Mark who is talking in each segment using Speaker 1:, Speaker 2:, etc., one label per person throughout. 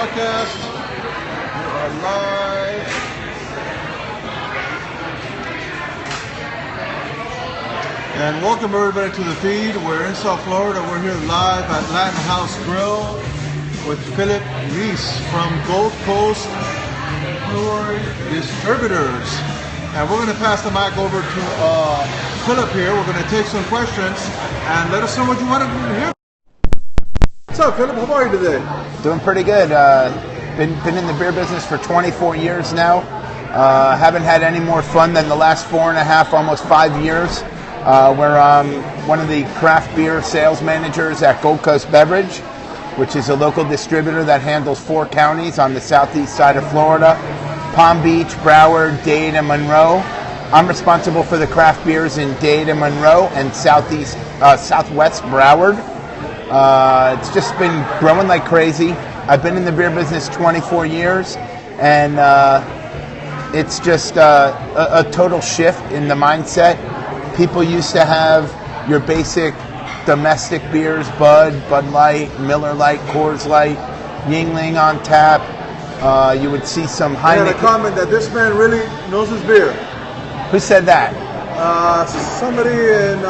Speaker 1: broadcast. We are live. And welcome everybody to the feed. We're in South Florida. We're here live at Latin House Grill with Philip Reese from Gold Coast Brewery Distributors. And we're going to pass the mic over to Philip here. We're going to take some questions and let us know what you want to hear. What's up, Philip? How are you today?
Speaker 2: Doing pretty good. Been in the beer business for 24 years now. Haven't had any more fun than the last 4.5, almost 5 years. We're one of the craft beer sales managers at Gold Coast Beverage, which is a local distributor that handles 4 counties on the southeast side of Florida: Palm Beach, Broward, Dade, and Monroe. I'm responsible for the craft beers in Dade and Monroe and southwest Broward. It's just been growing like crazy. I've been in the beer business 24 years, and it's just a total shift in the mindset. People used to have your basic domestic beers: Bud Light, Miller Lite, Coors Light, Yuengling on tap. You would see some Heineken.
Speaker 1: I had a comment that this man really knows his beer.
Speaker 2: Who said that?
Speaker 1: Somebody in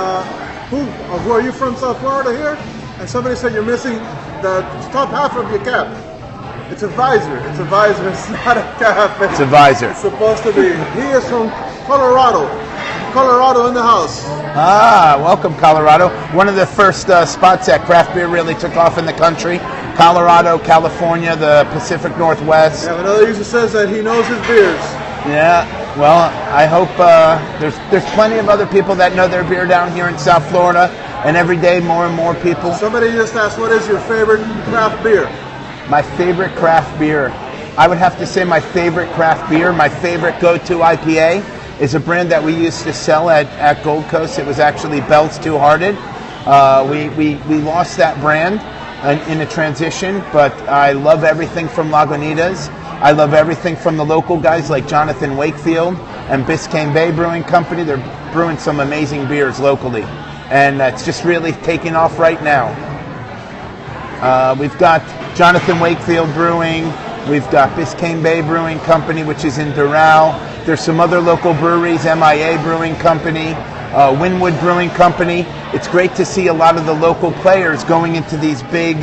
Speaker 1: who are you from, South Florida here? And somebody said you're missing the top half of your cap. It's a visor. It's a visor. It's not a cap.
Speaker 2: It's a visor.
Speaker 1: It's supposed to be. He is from Colorado. Colorado in the house.
Speaker 2: Ah, welcome, Colorado. One of the first spots that craft beer really took off in the country. Colorado, California, the Pacific Northwest.
Speaker 1: Yeah, another user says that he knows his beers.
Speaker 2: Yeah, well, I hope there's plenty of other people that know their beer down here in South Florida, and every day more and more people.
Speaker 1: Somebody just asked, what is your favorite craft beer?
Speaker 2: My favorite craft beer, I would have to say my favorite craft beer, my favorite go-to IPA is a brand that we used to sell at Gold Coast. It was actually Bell's Two Hearted. We lost that brand in a transition, but I love everything from Lagunitas. I love everything from the local guys like Jonathan Wakefield and Biscayne Bay Brewing Company. They're brewing some amazing beers locally, and it's just really taking off right now. We've got Jonathan Wakefield Brewing. We've got Biscayne Bay Brewing Company, which is in Doral. There's some other local breweries, MIA Brewing Company, Wynwood Brewing Company. It's great to see a lot of the local players going into these big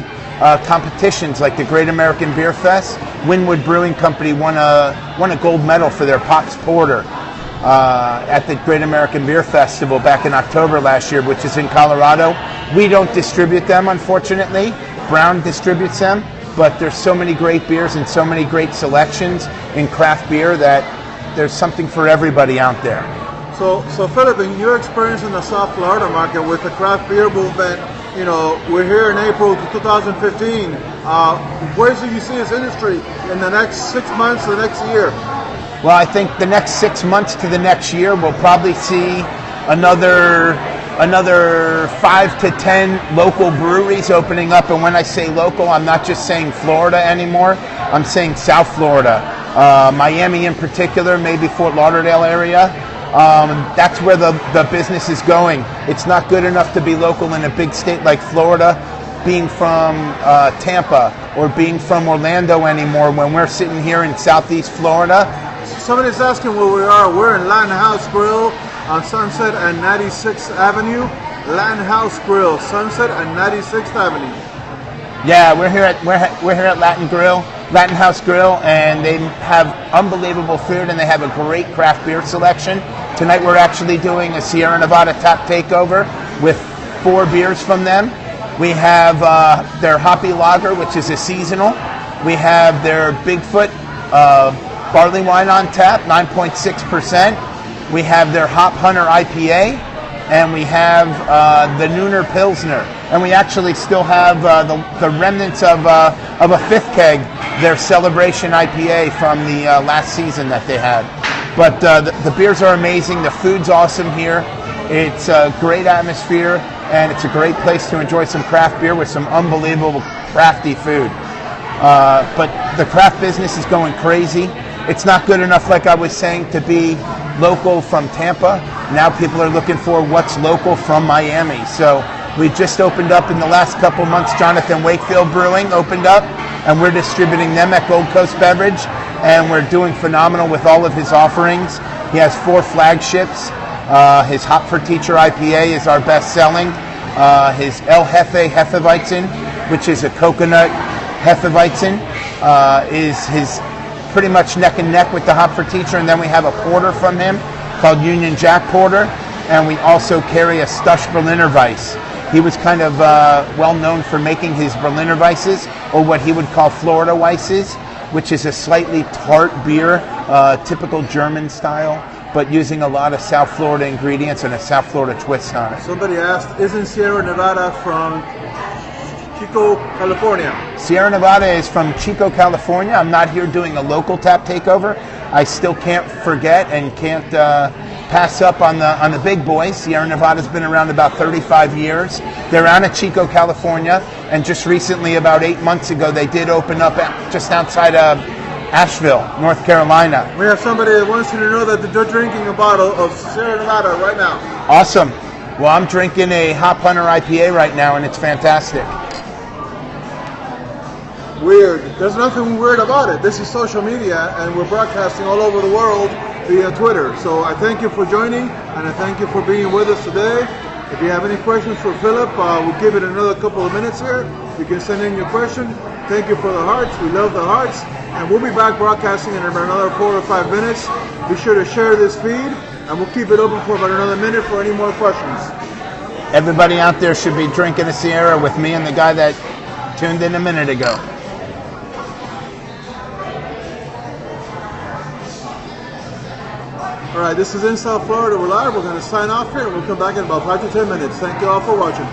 Speaker 2: competitions like the Great American Beer Fest. Wynwood Brewing Company won a gold medal for their Pops Porter at the Great American Beer Festival back in October last year, which is in Colorado. We don't distribute them, unfortunately. Brown distributes them, but there's so many great beers and so many great selections in craft beer that there's something for everybody out there.
Speaker 1: So Philip, in your experience in the South Florida market with the craft beer movement, you know, we're here in April 2015. Where do you see this industry in the next 6 months, the next year?
Speaker 2: Well, I think the next 6 months to the next year, we'll probably see another 5 to 10 local breweries opening up. And when I say local, I'm not just saying Florida anymore. I'm saying South Florida. Miami in particular, maybe Fort Lauderdale area. That's where the business is going. It's not good enough to be local in a big state like Florida, being from Tampa or being from Orlando anymore when we're sitting here in Southeast Florida.
Speaker 1: Somebody's asking where we are. We're in Latin House Grill on Sunset and 96th Avenue. Latin House Grill, Sunset and 96th Avenue.
Speaker 2: Yeah, we're here at Latin House Grill, and they have unbelievable food, and they have a great craft beer selection. Tonight we're actually doing a Sierra Nevada tap takeover with 4 beers from them. We have their Hoppy Lager, which is a seasonal. We have their Bigfoot barley wine on tap, 9.6%. We have their Hop Hunter IPA, and we have the Nooner Pilsner. And we actually still have the remnants of a 5th keg, their Celebration IPA from the last season that they had. But the beers are amazing. The food's awesome here. It's a great atmosphere, and it's a great place to enjoy some craft beer with some unbelievable crafty food. But the craft business is going crazy. It's not good enough, like I was saying, to be local from Tampa. Now people are looking for what's local from Miami. So we just opened up in the last couple months. Jonathan Wakefield Brewing opened up. and we're distributing them at Gold Coast Beverage, and we're doing phenomenal with all of his offerings. He has 4 flagships. His Hop for Teacher IPA is our best selling. His El Jefe Hefeweizen, which is a coconut Hefeweizen, is his pretty much neck and neck with the Hop for Teacher. And then we have a porter from him called Union Jack Porter, and we also carry a Stush Berliner Weiss. He was kind of well known for making his Berliner Weisses, or what he would call Florida Weisses, which is a slightly tart beer, typical German style, but using a lot of South Florida ingredients and a South Florida twist on it.
Speaker 1: Somebody asked, isn't Sierra Nevada from Chico, California?
Speaker 2: Sierra Nevada is from Chico, California. I'm not here doing a local tap takeover. I still can't forget and can't pass up on the big boys. Sierra Nevada's been around about 35 years. They're out of Chico, California, and just recently, about 8 months ago, they did open up just outside of Asheville, North Carolina.
Speaker 1: We have somebody that wants you to know that they're drinking a bottle of Sierra Nevada right now.
Speaker 2: Awesome. Well, I'm drinking a Hop Hunter IPA right now, and it's fantastic.
Speaker 1: Weird. There's nothing weird about it. This is social media, and we're broadcasting all over the world via Twitter. So I thank you for joining, and I thank you for being with us today. If you have any questions for Philip, we'll give it another couple of minutes here. You can send in your question. Thank you for the hearts. We love the hearts. And we'll be back broadcasting in about another 4 or 5 minutes. Be sure to share this feed, and we'll keep it open for about another minute for any more questions.
Speaker 2: Everybody out there should be drinking a Sierra with me and the guy that tuned in a minute ago.
Speaker 1: All right, this is In South Florida. We're live. We're going to sign off here, and we'll come back in about 5 to 10 minutes. Thank you all for watching.